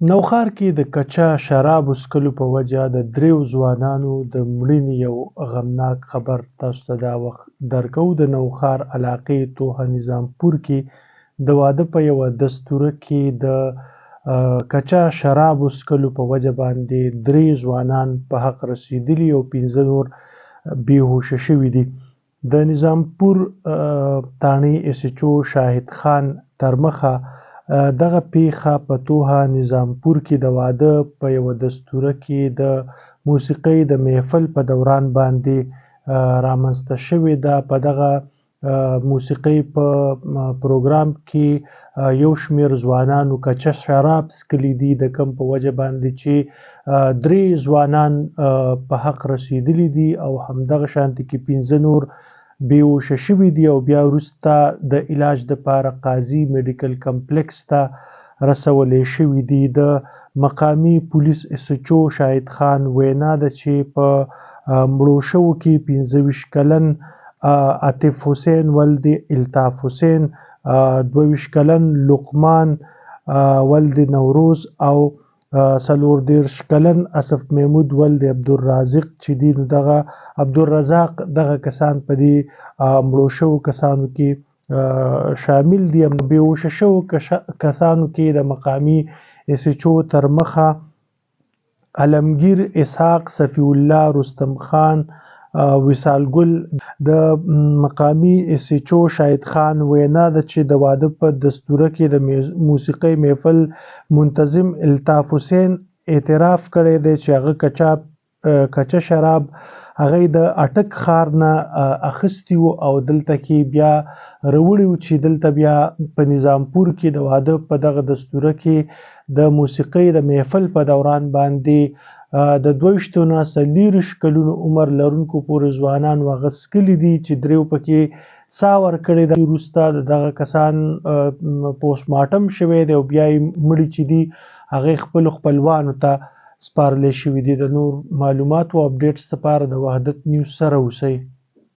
نوښار کې د کچا شرابو څښلو په وجه د 3 ځوانانو د مړینې یو غمناک خبر تاسو ته دا وخت درکوو. د نوښار علاقې توحه نظامپور کې د واده په یوه دستوره کې د کچا شرابو څښلو په وجه باندې 3 ځوانان په حق رسېدلي او 15 نور بېهوشه شوي دي. د نظامپور تاڼې ایس ایچ او شاهد خان تر مخه دغه پیښه په توحه نظامپور کې د واده په یوه دستوره کې د موسیقۍ د محفل په دوران باندې رامنځته شوې ده. په دغه موسیقۍ په پروګرام کې یو شمېر ځوانانو کچه شراب څښلي دي، د کوم په وجه باندې چې 3 ځوانان په حق رسېدلي دي او همدغه شانتې کې 15 نور بېهوشه شوي دي او بیا وروسته د علاج دپاره قاضي میډیکل کمپلیکس ته رسولی شوي دي. د مقامي پولیس ایس ایچ او شاهد خان وینا ده چې په مړو شوو کې 25 کلن عاطف حسین ولد الطاف حسین، 22 کلن لقمان ولد نوروز او 34 کلن اسف محمود ولد عبدالرازق چې دي. نو دغه عبدالرزاق دغه کسان په دې مړو شوو کسانو کې شامل دي. بېهوشه شوو کسانو کې د مقامي ایس ایچ او تر مخه علمگیر اسحاق، صفی الله، رستم خان، وصال ګل. د مقامي ایس ایچ او شاهد خان وینا ده چې د واده په دستوره کې د موسیقۍ محفل منتظم الطاف حسین اعتراف کړی دی چې هغه کچه شراب هغه د اټک ښار نه اخیستي وو او دلته کې بیا راوړي وو چې دلته بیا په نظامپور کې د واده په دغه دستوره کې د موسیقۍ د محفل په دوران باندې د 22 نه 40 کلونو عمر لرونکو پورې ځوانانو هغه څښلي دي چې 3 پکې ساه ورکړې ده. وروسته دغه کسان پوسټ مارټم شوی دی او بیا یې مړي چې دي هغې خپلو خپلوانو ته سپارلی شوي دي. د نور معلوماتو او اپډیټس لپاره د وحدت نیوز سره اوسئ.